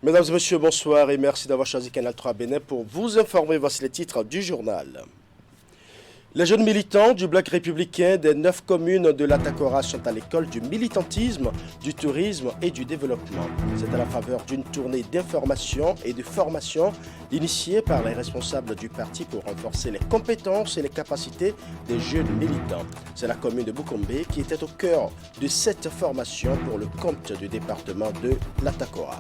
Mesdames et messieurs, bonsoir et merci d'avoir choisi Canal 3 Bénin pour vous informer. Voici les titres du journal. Les jeunes militants du bloc républicain des 9 communes de l'Atakora sont à l'école du militantisme, du tourisme et du développement. C'est à la faveur d'une tournée d'information et de formation initiée par les responsables du parti pour renforcer les compétences et les capacités des jeunes militants. C'est la commune de Boukombe qui était au cœur de cette formation pour le compte du département de l'Atakora.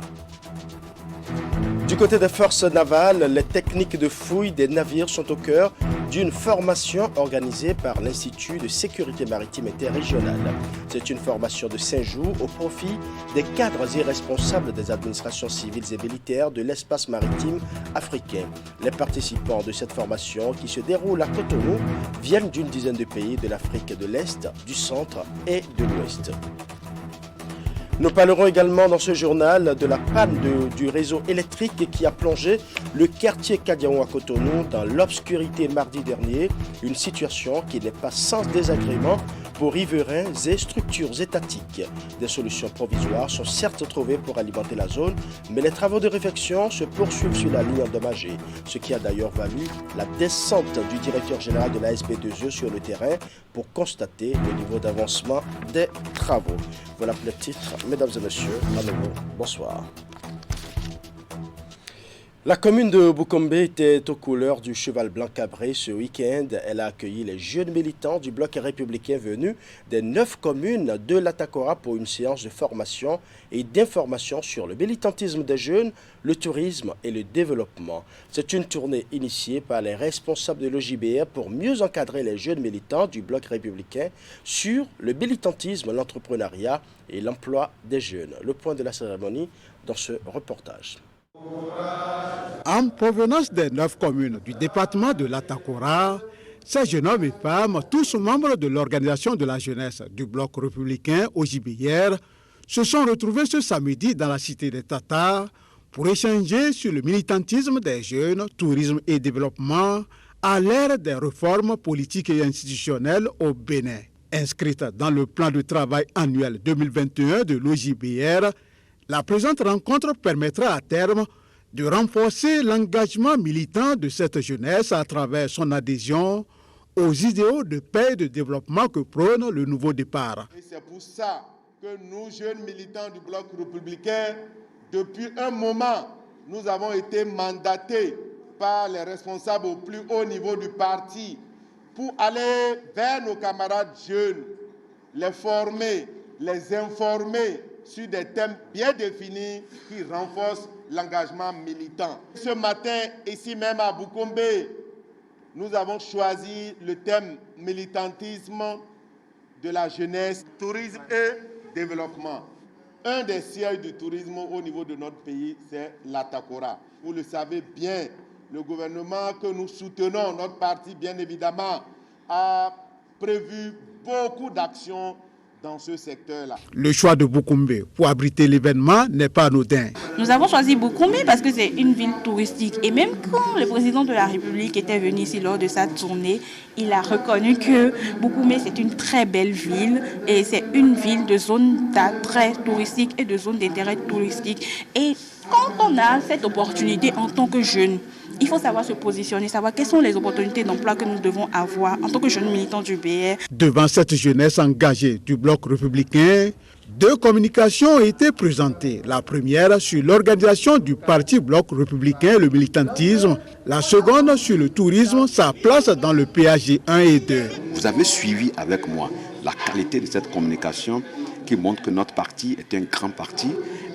Du côté des forces navales, les techniques de fouille des navires sont au cœur d'une formation organisée par l'Institut de sécurité maritime interrégionale. C'est une formation de 5 jours au profit des cadres et responsables des administrations civiles et militaires de l'espace maritime africain. Les participants de cette formation, qui se déroule à Cotonou, viennent d'une dizaine de pays de l'Afrique de l'Est, du Centre et de l'Ouest. Nous parlerons également dans ce journal de la panne du réseau électrique qui a plongé le quartier Kadiaou à Cotonou dans l'obscurité mardi dernier, une situation qui n'est pas sans désagrément pour riverains et structures étatiques. Des solutions provisoires sont certes trouvées pour alimenter la zone, mais les travaux de réfection se poursuivent sur la ligne endommagée, ce qui a d'ailleurs valu la descente du directeur général de la SB2E sur le terrain pour constater le niveau d'avancement des travaux. Voilà pour le titre. Mesdames et messieurs, à nouveau, bonsoir. La commune de Boukombe était aux couleurs du cheval blanc cabré ce week-end. Elle a accueilli les jeunes militants du bloc républicain venus des 9 communes de l'Atakora pour une séance de formation et d'information sur le militantisme des jeunes, le tourisme et le développement. C'est une tournée initiée par les responsables de l'OJBR pour mieux encadrer les jeunes militants du bloc républicain sur le militantisme, l'entrepreneuriat et l'emploi des jeunes. Le point de la cérémonie dans ce reportage. En provenance des 9 communes du département de l'Atakora, ces jeunes hommes et femmes, tous membres de l'organisation de la jeunesse du bloc républicain OJBR, se sont retrouvés ce samedi dans la cité des Tatars pour échanger sur le militantisme des jeunes, tourisme et développement à l'ère des réformes politiques et institutionnelles au Bénin. Inscrite dans le plan de travail annuel 2021 de l'OJBR, la présente rencontre permettra à terme de renforcer l'engagement militant de cette jeunesse à travers son adhésion aux idéaux de paix et de développement que prône le nouveau départ. Et c'est pour ça que nous, jeunes militants du bloc républicain, depuis un moment, nous avons été mandatés par les responsables au plus haut niveau du parti pour aller vers nos camarades jeunes, les former, les informer sur des thèmes bien définis qui renforcent l'engagement militant. Ce matin, ici même à Boukombe, nous avons choisi le thème militantisme de la jeunesse, tourisme et développement. Un des sièges du tourisme au niveau de notre pays, c'est l'Atakora. Vous le savez bien, le gouvernement que nous soutenons, notre parti bien évidemment, a prévu beaucoup d'actions dans ce secteur-là. Le choix de Boukombe pour abriter l'événement n'est pas anodin. Nous avons choisi Boukombe parce que c'est une ville touristique. Et même quand le président de la République était venu ici lors de sa tournée, il a reconnu que Boukombe c'est une très belle ville et c'est une ville de zone d'attrait touristique et de zone d'intérêt touristique. Et quand on a cette opportunité en tant que jeune, il faut savoir se positionner, savoir quelles sont les opportunités d'emploi que nous devons avoir en tant que jeunes militants du BR. Devant cette jeunesse engagée du bloc républicain, 2 communications ont été présentées. La première sur l'organisation du parti bloc républicain, le militantisme. La seconde sur le tourisme, sa place dans le PAG 1 et 2. Vous avez suivi avec moi la qualité de cette communication qui montre que notre parti est un grand parti,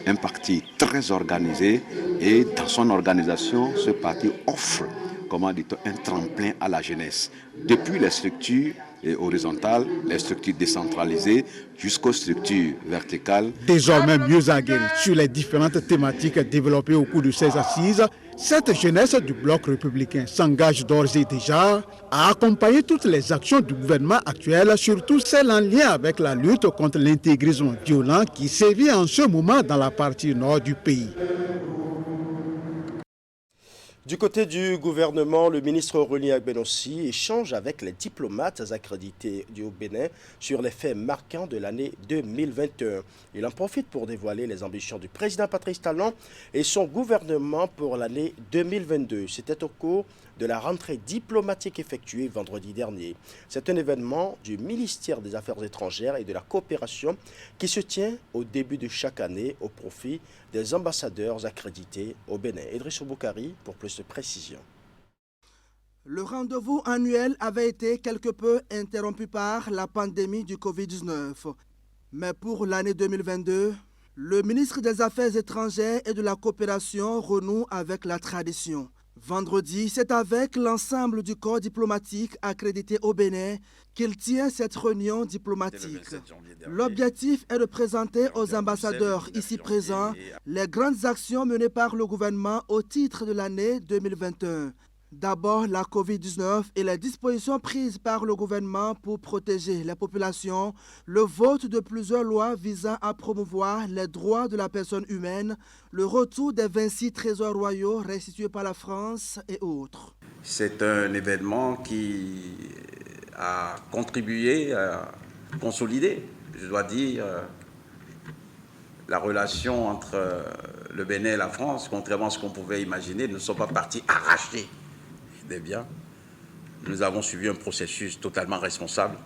un parti très organisé et dans son organisation, ce parti offre, comment dit-on, un tremplin à la jeunesse. Depuis les structures horizontales, les structures décentralisées jusqu'aux structures verticales. Désormais mieux aguerrie sur les différentes thématiques développées au cours de ces assises, cette jeunesse du bloc républicain s'engage d'ores et déjà à accompagner toutes les actions du gouvernement actuel, surtout celles en lien avec la lutte contre l'intégrisme violent qui sévit en ce moment dans la partie nord du pays. Du côté du gouvernement, le ministre Aurélien Agbenossi échange avec les diplomates accrédités du Bénin sur les faits marquants de l'année 2021. Il en profite pour dévoiler les ambitions du président Patrice Talon et son gouvernement pour l'année 2022. C'était au cours de la rentrée diplomatique effectuée vendredi dernier. C'est un événement du ministère des Affaires étrangères et de la coopération qui se tient au début de chaque année au profit des ambassadeurs accrédités au Bénin. Idrissa Boukari pour plus de précision. Le rendez-vous annuel avait été quelque peu interrompu par la pandémie du Covid-19. Mais pour l'année 2022, le ministre des Affaires étrangères et de la coopération renoue avec la tradition. Vendredi, c'est avec l'ensemble du corps diplomatique accrédité au Bénin qu'il tient cette réunion diplomatique. L'objectif est de présenter aux ambassadeurs ici présents les grandes actions menées par le gouvernement au titre de l'année 2021. D'abord, la Covid-19 et les dispositions prises par le gouvernement pour protéger les populations, le vote de plusieurs lois visant à promouvoir les droits de la personne humaine, le retour des 26 trésors royaux restitués par la France et autres. C'est un événement qui a contribué à consolider, je dois dire, la relation entre le Bénin et la France. Contrairement à ce qu'on pouvait imaginer, nous ne sommes pas partis arracher des biens. Nous avons suivi un processus totalement responsable,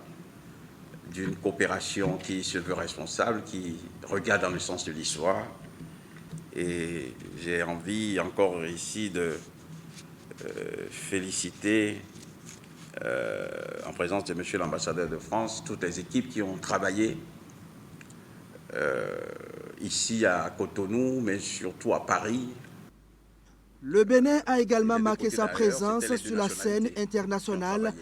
d'une coopération qui se veut responsable, qui regarde dans le sens de l'histoire. Et j'ai envie encore ici de féliciter, en présence de monsieur l'ambassadeur de France, toutes les équipes qui ont travaillé ici à Cotonou, mais surtout à Paris. Le Bénin a également marqué sa présence sur la scène internationale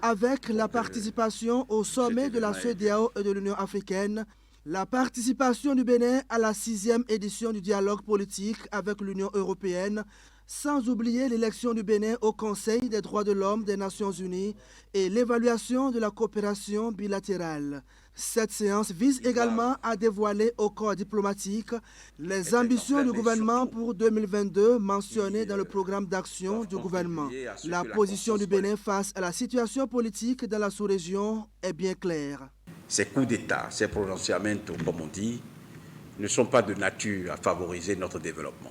avec la participation au sommet de la CEDEAO et de l'Union africaine, la participation du Bénin à la 6e édition du dialogue politique avec l'Union européenne, sans oublier l'élection du Bénin au Conseil des droits de l'homme des Nations unies et l'évaluation de la coopération bilatérale. Cette séance vise également à dévoiler au corps diplomatique les ambitions du gouvernement pour 2022 mentionnées dans le programme d'action du gouvernement. La position du Bénin face à la situation politique dans la sous-région est bien claire. Ces coups d'État, ces pronunciamentos, comme on dit, ne sont pas de nature à favoriser notre développement.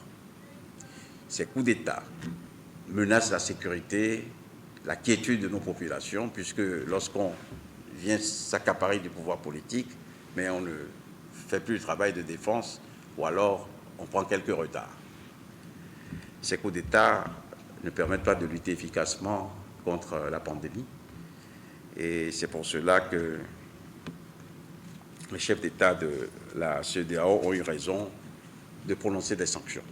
Ces coups d'État menacent la sécurité, la quiétude de nos populations, puisque lorsqu'on vient s'accaparer du pouvoir politique, mais on ne fait plus le travail de défense, ou alors on prend quelques retards. Ces coups d'État ne permettent pas de lutter efficacement contre la pandémie, et c'est pour cela que les chefs d'État de la CEDEAO ont eu raison de prononcer des sanctions.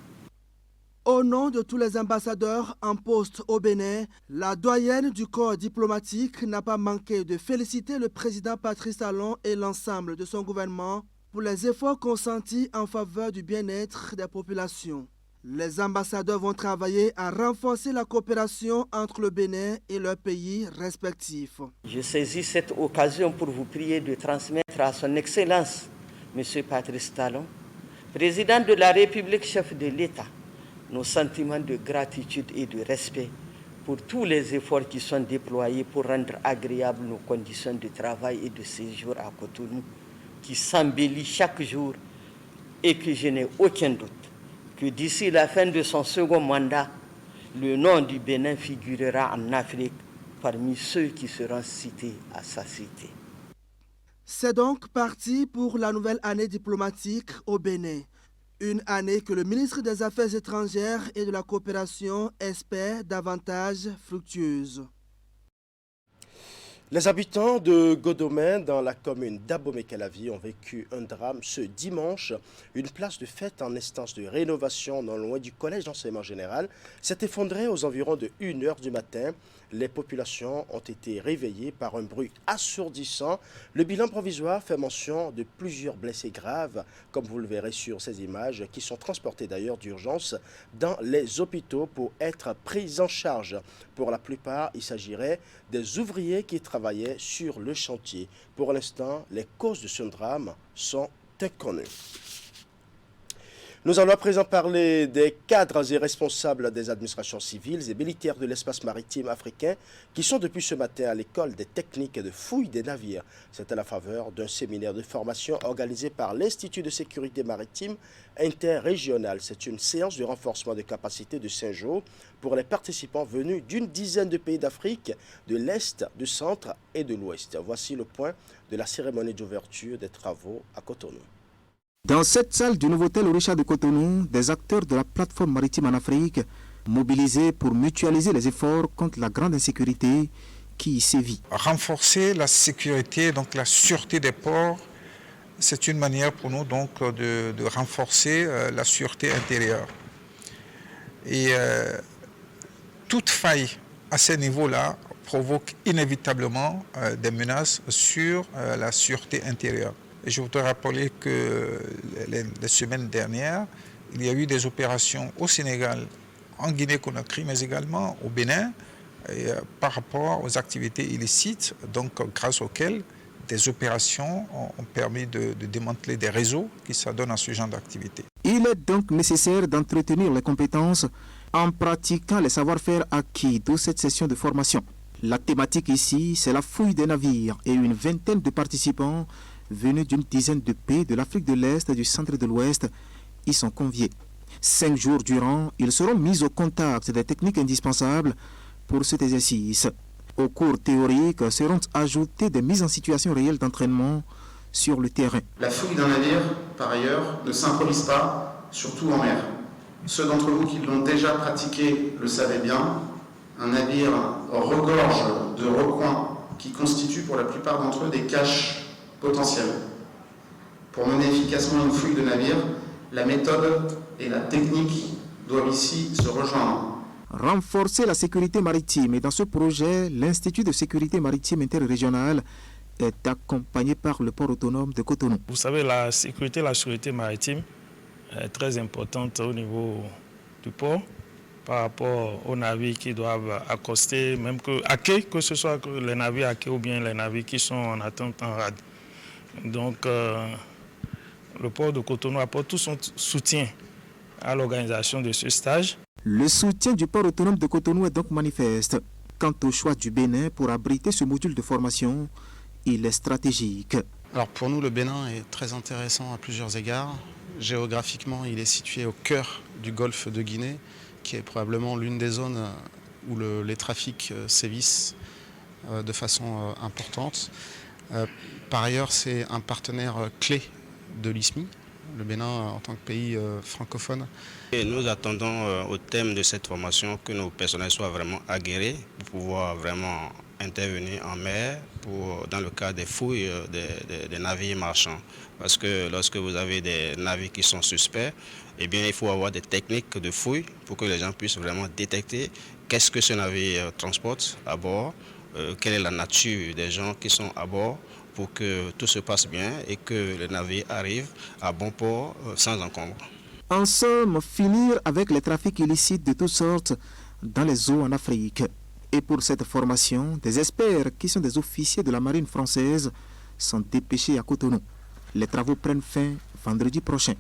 Au nom de tous les ambassadeurs en poste au Bénin, la doyenne du corps diplomatique n'a pas manqué de féliciter le président Patrice Talon et l'ensemble de son gouvernement pour les efforts consentis en faveur du bien-être des populations. Les ambassadeurs vont travailler à renforcer la coopération entre le Bénin et leurs pays respectifs. Je saisis cette occasion pour vous prier de transmettre à son Excellence, M. Patrice Talon, président de la République, chef de l'État, nos sentiments de gratitude et de respect pour tous les efforts qui sont déployés pour rendre agréables nos conditions de travail et de séjour à Cotonou, qui s'embellit chaque jour et que je n'ai aucun doute que d'ici la fin de son second mandat, le nom du Bénin figurera en Afrique parmi ceux qui seront cités à sa cité. C'est donc parti pour la nouvelle année diplomatique au Bénin. Une année que le ministre des Affaires étrangères et de la coopération espère davantage fructueuse. Les habitants de Godomain, dans la commune d'Abomey-Calavi, ont vécu un drame ce dimanche. Une place de fête en instance de rénovation non loin du collège d'enseignement général s'est effondrée aux environs de 1h du matin. Les populations ont été réveillées par un bruit assourdissant. Le bilan provisoire fait mention de plusieurs blessés graves, comme vous le verrez sur ces images, qui sont transportés d'ailleurs d'urgence dans les hôpitaux pour être pris en charge. Pour la plupart, il s'agirait des ouvriers qui travaillaient sur le chantier. Pour l'instant, les causes de ce drame sont inconnues. Nous allons à présent parler des cadres et responsables des administrations civiles et militaires de l'espace maritime africain qui sont depuis ce matin à l'école des techniques de fouille des navires. C'est à la faveur d'un séminaire de formation organisé par l'Institut de sécurité maritime interrégional. C'est une séance de renforcement de capacité de 5 jours pour les participants venus d'une dizaine de pays d'Afrique, de l'Est, du Centre et de l'Ouest. Voici le point de la cérémonie d'ouverture des travaux à Cotonou. Dans cette salle du nouveau hôtel Orisha de Cotonou, des acteurs de la plateforme maritime en Afrique mobilisés pour mutualiser les efforts contre la grande insécurité qui y sévit. Renforcer la sécurité, donc la sûreté des ports, c'est une manière pour nous donc de renforcer la sûreté intérieure. Et toute faille à ce niveau-là provoque inévitablement des menaces sur la sûreté intérieure. Et je voudrais rappeler que les semaines dernières, il y a eu des opérations au Sénégal, en Guinée-Conakry, mais également au Bénin, par rapport aux activités illicites, donc grâce auxquelles des opérations ont permis de démanteler des réseaux qui s'adonnent à ce genre d'activité. Il est donc nécessaire d'entretenir les compétences en pratiquant les savoir-faire acquis de cette session de formation. La thématique ici, c'est la fouille des navires et une vingtaine de participants venus d'une dizaine de pays de l'Afrique de l'Est et du Centre et de l'Ouest y sont conviés. 5 jours durant, ils seront mis au contact des techniques indispensables pour cet exercice. Au cours théorique seront ajoutées des mises en situation réelles d'entraînement sur le terrain. La fouille d'un navire, par ailleurs, ne s'improvise pas, surtout en mer. Ceux d'entre vous qui l'ont déjà pratiqué le savaient bien. Un navire regorge de recoins qui constituent pour la plupart d'entre eux des caches potentielles. Pour mener efficacement une fouille de navire, la méthode et la technique doivent ici se rejoindre. Renforcer la sécurité maritime. Et dans ce projet, l'Institut de sécurité maritime interrégional est accompagné par le port autonome de Cotonou. Vous savez, la sécurité maritime est très importante au niveau du port par rapport aux navires qui doivent accoster, même que ce soit les navires à quai ou bien les navires qui sont en attente en rade. Donc, le port de Cotonou apporte tout son soutien à l'organisation de ce stage. Le soutien du port autonome de Cotonou est donc manifeste. Quant au choix du Bénin pour abriter ce module de formation, il est stratégique. Alors pour nous, le Bénin est très intéressant à plusieurs égards. Géographiquement, il est situé au cœur du golfe de Guinée, qui est probablement l'une des zones où les trafics sévissent de façon importante. Par ailleurs, c'est un partenaire clé de l'ISMI, le Bénin en tant que pays francophone. Et nous attendons au thème de cette formation que nos personnels soient vraiment aguerris pour pouvoir vraiment intervenir en mer dans le cas des fouilles des navires marchands. Parce que lorsque vous avez des navires qui sont suspects, eh bien, il faut avoir des techniques de fouille pour que les gens puissent vraiment détecter qu'est-ce que ce navire transporte à bord, quelle est la nature des gens qui sont à bord, pour que tout se passe bien et que le navire arrive à bon port sans encombre. En somme, finir avec les trafics illicites de toutes sortes dans les eaux en Afrique. Et pour cette formation, des experts qui sont des officiers de la marine française sont dépêchés à Cotonou. Les travaux prennent fin vendredi prochain.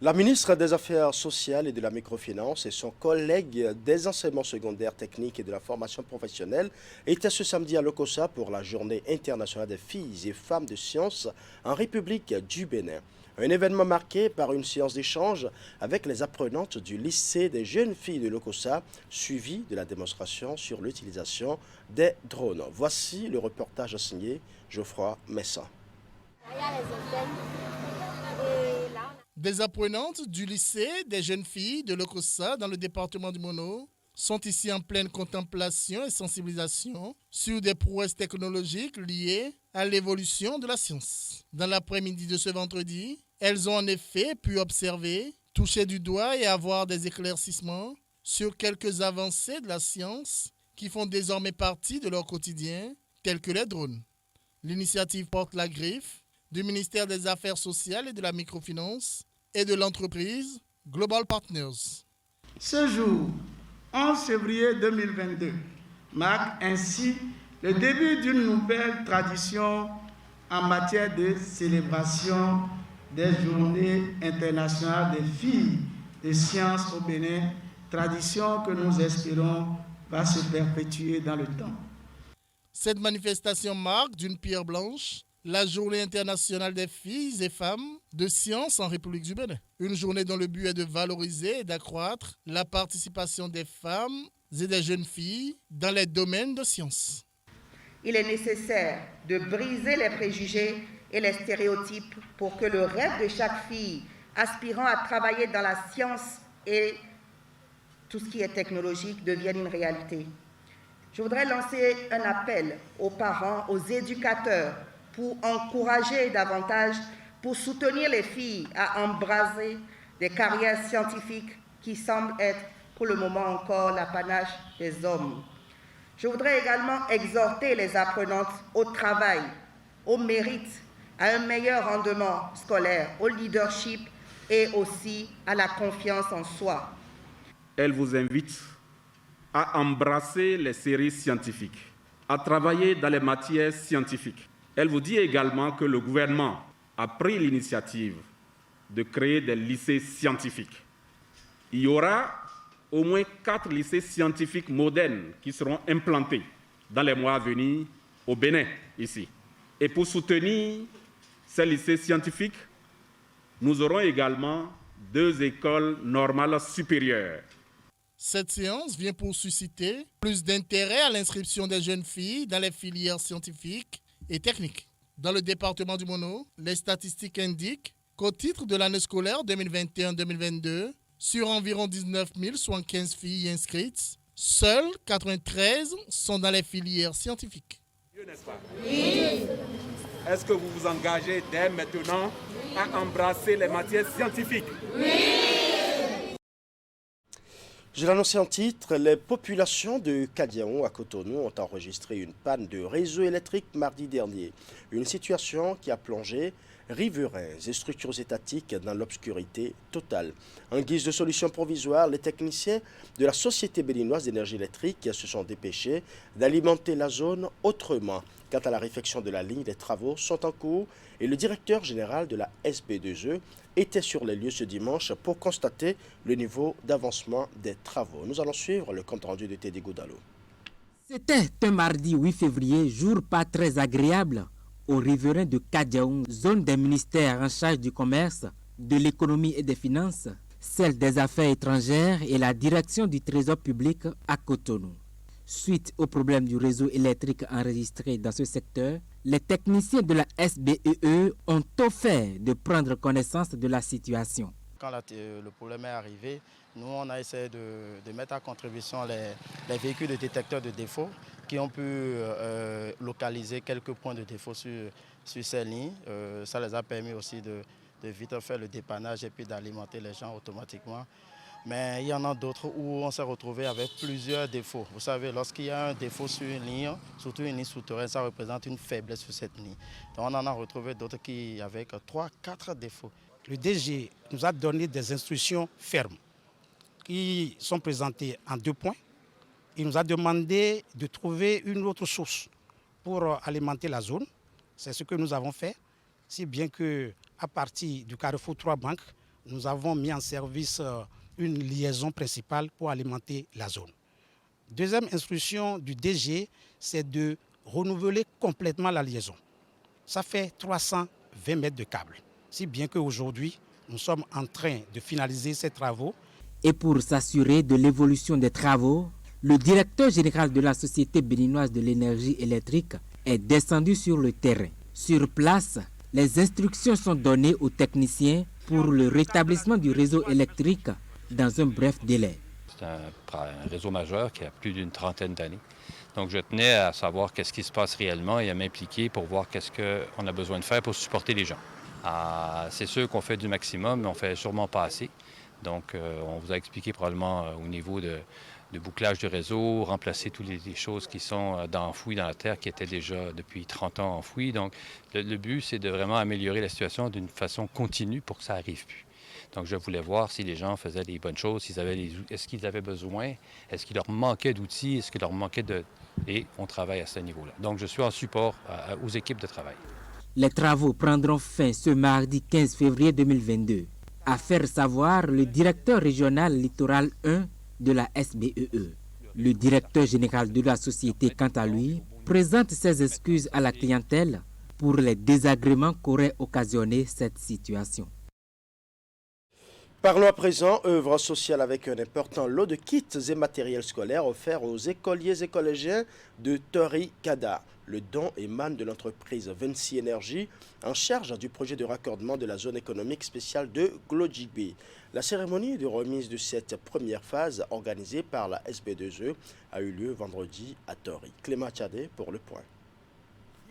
La ministre des Affaires sociales et de la microfinance et son collègue des enseignements secondaires techniques et de la formation professionnelle étaient ce samedi à Lokossa pour la journée internationale des filles et femmes de sciences en République du Bénin. Un événement marqué par une séance d'échange avec les apprenantes du lycée des jeunes filles de Lokossa, suivi de la démonstration sur l'utilisation des drones. Voici le reportage signé Geoffroy Messin. Des apprenantes du lycée des jeunes filles de Lokossa dans le département du Mono sont ici en pleine contemplation et sensibilisation sur des prouesses technologiques liées à l'évolution de la science. Dans l'après-midi de ce vendredi, elles ont en effet pu observer, toucher du doigt et avoir des éclaircissements sur quelques avancées de la science qui font désormais partie de leur quotidien, tels que les drones. L'initiative porte la griffe du ministère des Affaires sociales et de la microfinance et de l'entreprise Global Partners. Ce jour, 11 février 2022, marque ainsi le début d'une nouvelle tradition en matière de célébration des Journées internationales des filles de sciences au Bénin, tradition que nous espérons va se perpétuer dans le temps. Cette manifestation marque d'une pierre blanche la Journée internationale des filles et femmes de sciences en République du Bénin. Une journée dont le but est de valoriser et d'accroître la participation des femmes et des jeunes filles dans les domaines de sciences. Il est nécessaire de briser les préjugés et les stéréotypes pour que le rêve de chaque fille aspirant à travailler dans la science et tout ce qui est technologique devienne une réalité. Je voudrais lancer un appel aux parents, aux éducateurs, pour encourager davantage, pour soutenir les filles à embraser des carrières scientifiques qui semblent être pour le moment encore l'apanage des hommes. Je voudrais également exhorter les apprenantes au travail, au mérite, à un meilleur rendement scolaire, au leadership et aussi à la confiance en soi. Elle vous invite à embrasser les séries scientifiques, à travailler dans les matières scientifiques. Elle vous dit également que le gouvernement a pris l'initiative de créer des lycées scientifiques. Il y aura au moins 4 lycées scientifiques modernes qui seront implantés dans les mois à venir au Bénin, ici. Et pour soutenir ces lycées scientifiques, nous aurons également 2 écoles normales supérieures. Cette séance vient pour susciter plus d'intérêt à l'inscription des jeunes filles dans les filières scientifiques et techniques. Dans le département du Mono, les statistiques indiquent qu'au titre de l'année scolaire 2021-2022, sur environ 19 075 filles inscrites, seules 93 sont dans les filières scientifiques. N'est-ce pas? Oui. Est-ce que vous vous engagez dès maintenant à embrasser les matières scientifiques? Oui. Je l'annonçais en titre, les populations de Kadiaon à Cotonou ont enregistré une panne de réseau électrique mardi dernier. Une situation qui a plongé riverains et structures étatiques dans l'obscurité totale. En guise de solution provisoire, les techniciens de la Société béninoise d'énergie électrique se sont dépêchés d'alimenter la zone autrement. Quant à la réfection de la ligne, les travaux sont en cours et le directeur général de la SB2E était sur les lieux ce dimanche pour constater le niveau d'avancement des travaux. Nous allons suivre le compte-rendu de Teddy Goudalo. C'était un mardi 8 février, jour pas très agréable aux riverains de Kadiaon, zone des ministères en charge du commerce, de l'économie et des finances, celle des affaires étrangères et la direction du trésor public à Cotonou. Suite aux problèmes du réseau électrique enregistré dans ce secteur, les techniciens de la SBEE ont offert de prendre connaissance de la situation. Quand le problème est arrivé, nous on a essayé de mettre à contribution les véhicules de détecteurs de défauts qui ont pu localiser quelques points de défaut sur ces lignes. Ça les a permis aussi de vite faire le dépannage et puis d'alimenter les gens automatiquement. Mais il y en a d'autres où on s'est retrouvé avec plusieurs défauts. Vous savez, lorsqu'il y a un défaut sur une ligne, surtout une ligne souterraine, ça représente une faiblesse sur cette ligne. Donc on en a retrouvé d'autres qui avaient 3-4 défauts. Le DG nous a donné des instructions fermes qui sont présentées en 2 points. Il nous a demandé de trouver une autre source pour alimenter la zone. C'est ce que nous avons fait, si bien qu'à partir du Carrefour 3 Banques, nous avons mis en service une liaison principale pour alimenter la zone. Deuxième instruction du DG, c'est de renouveler complètement la liaison. Ça fait 320 mètres de câble. Si bien qu'aujourd'hui, nous sommes en train de finaliser ces travaux. Et pour s'assurer de l'évolution des travaux, le directeur général de la Société béninoise de l'énergie électrique est descendu sur le terrain. Sur place, les instructions sont données aux techniciens pour le rétablissement du réseau électrique dans un bref délai. C'est un réseau majeur qui a plus d'une trentaine d'années. Donc je tenais à savoir qu'est-ce qui se passe réellement et à m'impliquer pour voir qu'est-ce qu'on a besoin de faire pour supporter les gens. C'est sûr qu'on fait du maximum, mais on ne fait sûrement pas assez. Donc on vous a expliqué probablement au niveau de bouclage du réseau, remplacer toutes les choses qui sont enfouies dans la terre, qui étaient déjà depuis 30 ans enfouies. Donc le but, c'est de vraiment améliorer la situation d'une façon continue pour que ça n'arrive plus. Donc, je voulais voir si les gens faisaient les bonnes choses, est-ce qu'ils avaient besoin, est-ce qu'il leur manquait d'outils, est-ce qu'il leur manquait de... Et on travaille à ce niveau-là. Donc, je suis en support aux équipes de travail. Les travaux prendront fin ce mardi 15 février 2022, a fait savoir le directeur régional littoral 1 de la SBEE. Le directeur général de la société, quant à lui, présente ses excuses à la clientèle pour les désagréments qu'aurait occasionné cette situation. Parlons à présent œuvre sociale avec un important lot de kits et matériels scolaires offerts aux écoliers et collégiens de Tori Kada. Le don émane de l'entreprise Vinci Énergie en charge du projet de raccordement de la zone économique spéciale de Glodjibé. La cérémonie de remise de cette première phase organisée par la SB2E a eu lieu vendredi à Tori. Clément Tchadé pour le point.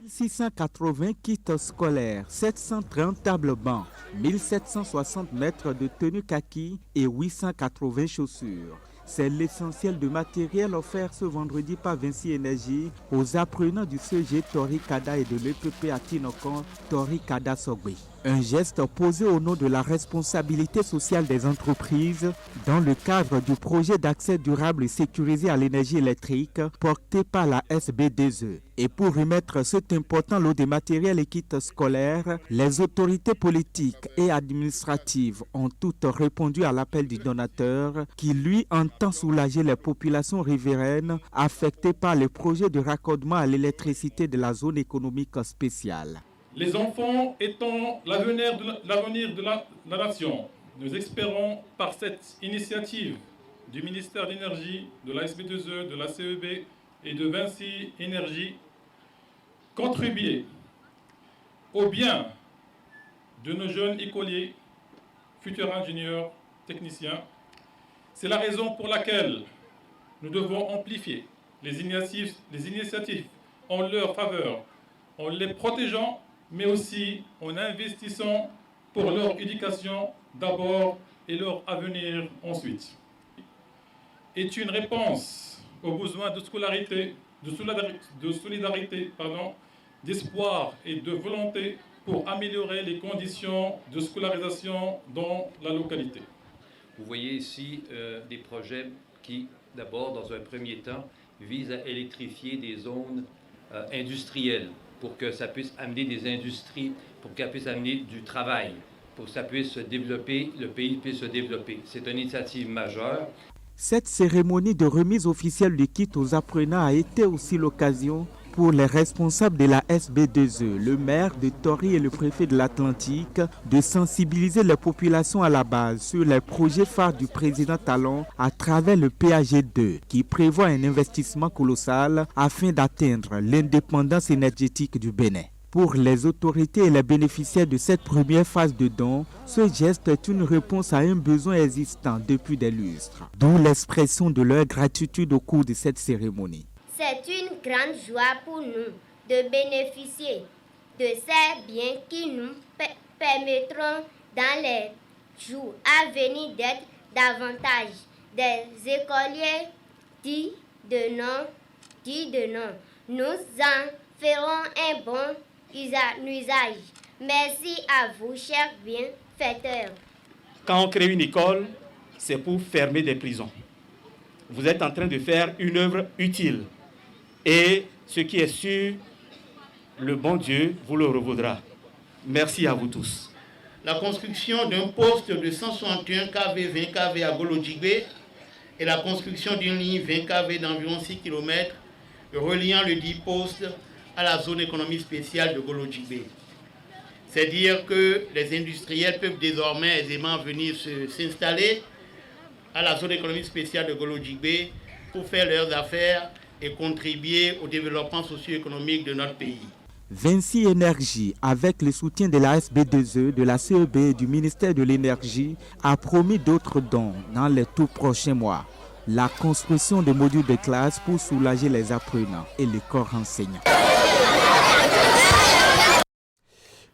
1680 kits scolaires, 730 tables bancs, 1760 mètres de tenue kaki et 880 chaussures. C'est l'essentiel de matériel offert ce vendredi par Vinci Énergie aux apprenants du CG Tori Kada et de l'EPP à Tinokon Tori Kada Sogwe. Un geste posé au nom de la responsabilité sociale des entreprises dans le cadre du projet d'accès durable et sécurisé à l'énergie électrique porté par la SB2E. Et pour remettre cet important lot de matériel et kits scolaires, les autorités politiques et administratives ont toutes répondu à l'appel du donateur qui, lui, entend soulager les populations riveraines affectées par le projet de raccordement à l'électricité de la zone économique spéciale. Les enfants étant l'avenir de la nation, nous espérons par cette initiative du ministère de l'Énergie, de la SB2E, de la CEB et de Vinci Énergie contribuer au bien de nos jeunes écoliers, futurs ingénieurs, techniciens. C'est la raison pour laquelle nous devons amplifier les initiatives en leur faveur, en les protégeant, mais aussi en investissant pour leur éducation d'abord et leur avenir ensuite. Est une réponse aux besoins de scolarité, de solidarité, d'espoir et de volonté pour améliorer les conditions de scolarisation dans la localité. Vous voyez ici des projets qui, d'abord, dans un premier temps, visent à électrifier des zones industrielles pour que ça puisse amener des industries, pour qu'elles puissent amener du travail, pour que ça puisse se développer, le pays puisse se développer. C'est une initiative majeure. Cette cérémonie de remise officielle du kit aux apprenants a été aussi l'occasion pour les responsables de la SB2E, le maire de Tori et le préfet de l'Atlantique, de sensibiliser les populations à la base sur les projets phares du président Talon à travers le PAG2, qui prévoit un investissement colossal afin d'atteindre l'indépendance énergétique du Bénin. Pour les autorités et les bénéficiaires de cette première phase de don, ce geste est une réponse à un besoin existant depuis des lustres, d'où l'expression de leur gratitude au cours de cette cérémonie. C'est une grande joie pour nous de bénéficier de ces biens qui nous permettront dans les jours à venir d'être davantage des écoliers dits de nom. Nous en ferons un bon usage. Merci à vous, chers bienfaiteurs. Quand on crée une école, c'est pour fermer des prisons. Vous êtes en train de faire une œuvre utile. Et ce qui est sûr, le bon Dieu vous le revaudra. Merci à vous tous. La construction d'un poste de 161 kV, 20 kV à Golodjibé et la construction d'une ligne 20 kV d'environ 6 km reliant le dit poste à la zone économique spéciale de Golodjibé. C'est dire que les industriels peuvent désormais aisément venir s'installer à la zone économique spéciale de Golodjibé pour faire leurs affaires et contribuer au développement socio-économique de notre pays. Vinci Énergie, avec le soutien de la SB2E, de la CEB et du ministère de l'Énergie, a promis d'autres dons dans les tout prochains mois. La construction de modules de classe pour soulager les apprenants et les corps enseignants.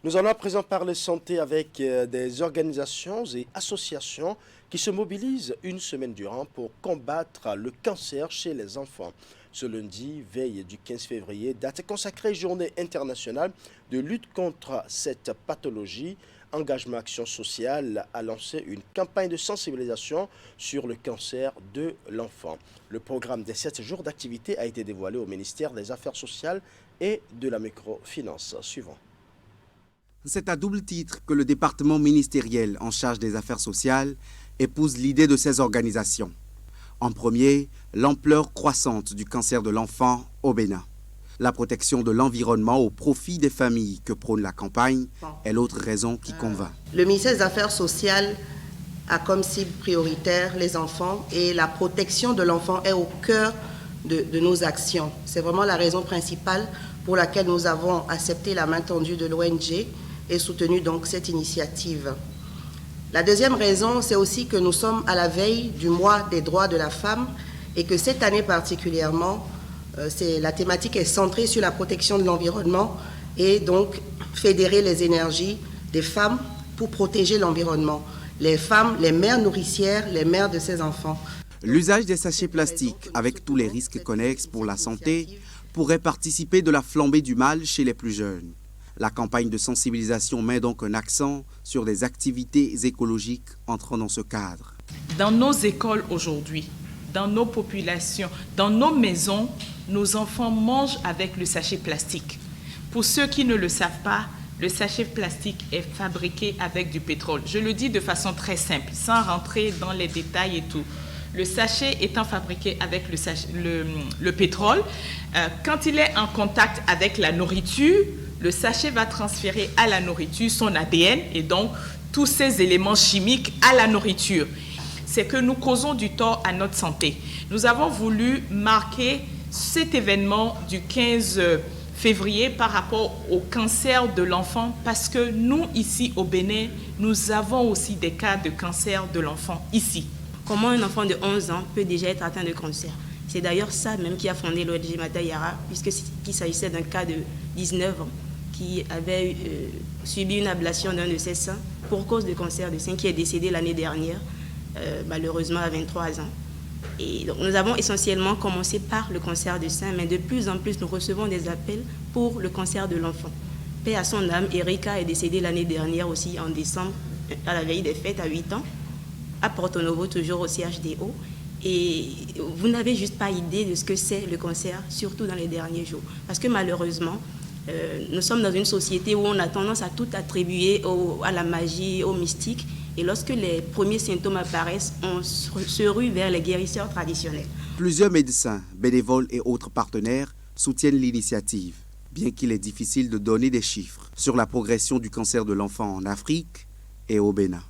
Nous allons à présent parler santé avec des organisations et associations qui se mobilisent une semaine durant pour combattre le cancer chez les enfants. Ce lundi, veille du 15 février, date consacrée Journée internationale de lutte contre cette pathologie, Engagement Action Sociale a lancé une campagne de sensibilisation sur le cancer de l'enfant. Le programme des 7 jours d'activité a été dévoilé au ministère des Affaires sociales et de la microfinance. Suivant. C'est à double titre que le département ministériel en charge des affaires sociales épouse l'idée de ces organisations. En premier, l'ampleur croissante du cancer de l'enfant au Bénin. La protection de l'environnement au profit des familles que prône la campagne est l'autre raison qui convainc. Le ministère des Affaires sociales a comme cible prioritaire les enfants et la protection de l'enfant est au cœur de nos actions. C'est vraiment la raison principale pour laquelle nous avons accepté la main tendue de l'ONG et soutenu donc cette initiative. La deuxième raison, c'est aussi que nous sommes à la veille du mois des droits de la femme et que cette année particulièrement, la thématique est centrée sur la protection de l'environnement et donc fédérer les énergies des femmes pour protéger l'environnement. Les femmes, les mères nourricières, les mères de ces enfants. L'usage des sachets plastiques, avec tous les risques connexes pour la santé, pourrait participer de la flambée du mal chez les plus jeunes. La campagne de sensibilisation met donc un accent sur des activités écologiques entrant dans ce cadre. Dans nos écoles aujourd'hui, dans nos populations, dans nos maisons, nos enfants mangent avec le sachet plastique. Pour ceux qui ne le savent pas, le sachet plastique est fabriqué avec du pétrole. Je le dis de façon très simple, sans rentrer dans les détails et tout. Le sachet étant fabriqué avec le pétrole, quand il est en contact avec la nourriture, le sachet va transférer à la nourriture son ADN et donc tous ces éléments chimiques à la nourriture. C'est que nous causons du tort à notre santé. Nous avons voulu marquer cet événement du 15 février par rapport au cancer de l'enfant parce que nous, ici au Bénin, nous avons aussi des cas de cancer de l'enfant ici. Comment un enfant de 11 ans peut déjà être atteint de cancer? C'est d'ailleurs ça même qui a fondé l'ONG Matayara, puisqu'il s'agissait d'un cas de 19 ans qui avait subi une ablation d'un de ses seins pour cause de cancer de sein qui est décédé l'année dernière, malheureusement à 23 ans. Et donc, nous avons essentiellement commencé par le cancer du sein, mais de plus en plus, nous recevons des appels pour le cancer de l'enfant. Paix à son âme, Erika est décédée l'année dernière aussi en décembre, à la veille des fêtes, à 8 ans, à Porto Novo, toujours au CHDO. Et vous n'avez juste pas idée de ce que c'est le cancer, surtout dans les derniers jours. Parce que malheureusement, nous sommes dans une société où on a tendance à tout attribuer à la magie, au mystique. Et lorsque les premiers symptômes apparaissent, on se rue vers les guérisseurs traditionnels. Plusieurs médecins, bénévoles et autres partenaires soutiennent l'initiative, bien qu'il est difficile de donner des chiffres sur la progression du cancer de l'enfant en Afrique et au Bénin.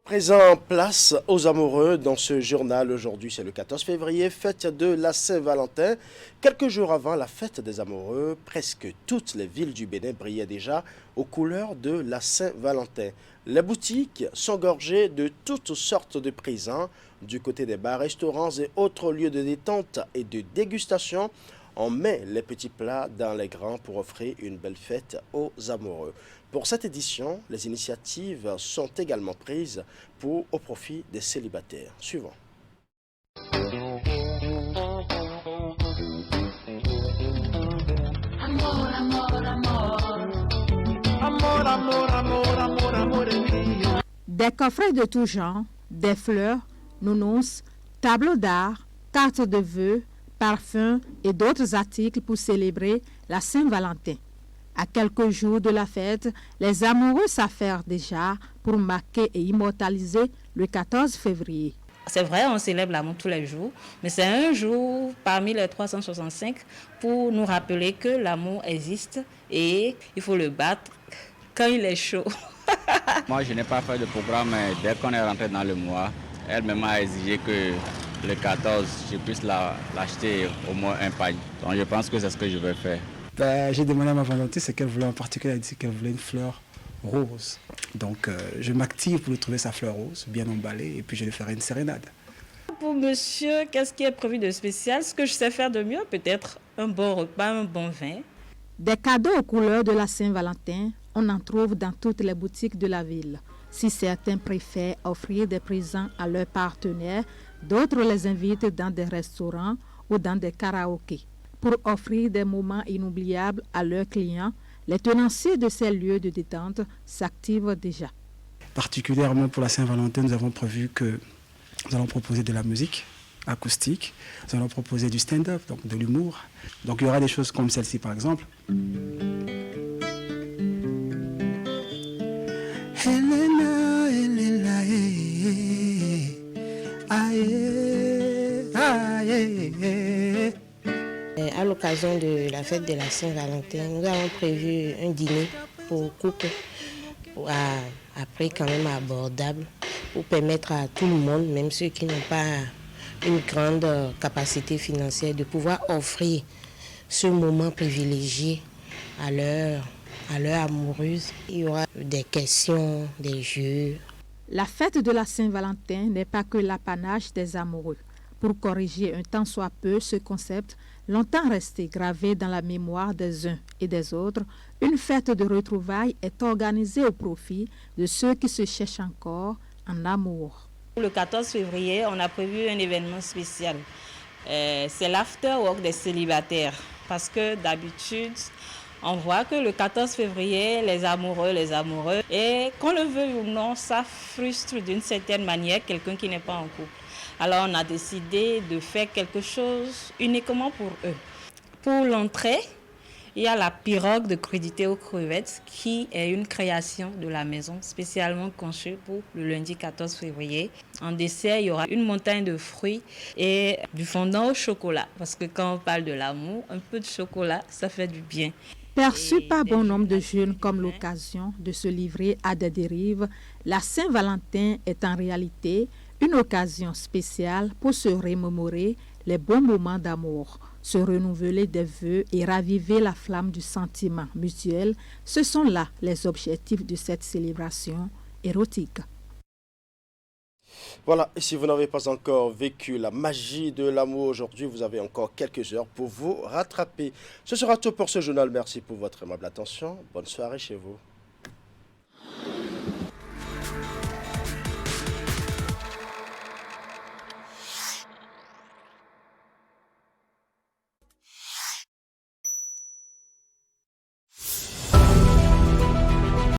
Présent place aux amoureux dans ce journal. Aujourd'hui, c'est le 14 février, fête de la Saint-Valentin. Quelques jours avant la fête des amoureux, presque toutes les villes du Bénin brillaient déjà aux couleurs de la Saint-Valentin. Les boutiques sont gorgées de toutes sortes de présents. Du côté des bars, restaurants et autres lieux de détente et de dégustation, on met les petits plats dans les grands pour offrir une belle fête aux amoureux. Pour cette édition, les initiatives sont également prises au profit des célibataires. Suivant. Des coffrets de tout genre, des fleurs, nounours, tableaux d'art, cartes de vœux, parfums et d'autres articles pour célébrer la Saint-Valentin. À quelques jours de la fête, les amoureux s'affairent déjà pour marquer et immortaliser le 14 février. C'est vrai, on célèbre l'amour tous les jours, mais c'est un jour parmi les 365 pour nous rappeler que l'amour existe et il faut le battre quand il est chaud. Moi, je n'ai pas fait de programme, mais dès qu'on est rentré dans le mois, elle-même a exigé que le 14, je puisse l'acheter au moins un pagne. Donc je pense que c'est ce que je vais faire. J'ai demandé à ma volonté ce qu'elle voulait en particulier. Elle a dit qu'elle voulait une fleur rose. Donc je m'active pour lui trouver sa fleur rose, bien emballée, et puis je lui ferai une sérénade. Pour monsieur, qu'est-ce qui est prévu de spécial? Ce que je sais faire de mieux, peut-être un bon repas, un bon vin. Des cadeaux aux couleurs de la Saint-Valentin, on en trouve dans toutes les boutiques de la ville. Si certains préfèrent offrir des présents à leurs partenaires, d'autres les invitent dans des restaurants ou dans des karaokés. Pour offrir des moments inoubliables à leurs clients, les tenanciers de ces lieux de détente s'activent déjà. Particulièrement pour la Saint-Valentin, nous avons prévu que nous allons proposer de la musique acoustique, nous allons proposer du stand-up, donc de l'humour. Donc il y aura des choses comme celle-ci par exemple. Helena, Helena, À l'occasion de la fête de la Saint-Valentin, nous avons prévu un dîner pour couple à prix quand même abordable pour permettre à tout le monde, même ceux qui n'ont pas une grande capacité financière, de pouvoir offrir ce moment privilégié à leur amoureuse. Il y aura des questions, des jeux. La fête de la Saint-Valentin n'est pas que l'apanage des amoureux. Pour corriger un tant soit peu ce concept, longtemps resté gravé dans la mémoire des uns et des autres, une fête de retrouvailles est organisée au profit de ceux qui se cherchent encore en amour. Le 14 février, on a prévu un événement spécial. C'est l'after-work des célibataires. Parce que d'habitude, on voit que le 14 février, les amoureux, et qu'on le veuille ou non, ça frustre d'une certaine manière quelqu'un qui n'est pas en couple. Alors on a décidé de faire quelque chose uniquement pour eux. Pour l'entrée, il y a la pirogue de crudité aux crevettes qui est une création de la maison spécialement conçue pour le lundi 14 février. En dessert, il y aura une montagne de fruits et du fondant au chocolat. Parce que quand on parle de l'amour, un peu de chocolat, ça fait du bien. Perçu par bon nombre de jeunes comme l'occasion de se livrer à des dérives, la Saint-Valentin est en réalité une occasion spéciale pour se remémorer les bons moments d'amour, se renouveler des vœux et raviver la flamme du sentiment mutuel. Ce sont là les objectifs de cette célébration érotique. Voilà, et si vous n'avez pas encore vécu la magie de l'amour aujourd'hui, vous avez encore quelques heures pour vous rattraper. Ce sera tout pour ce journal. Merci pour votre aimable attention. Bonne soirée chez vous.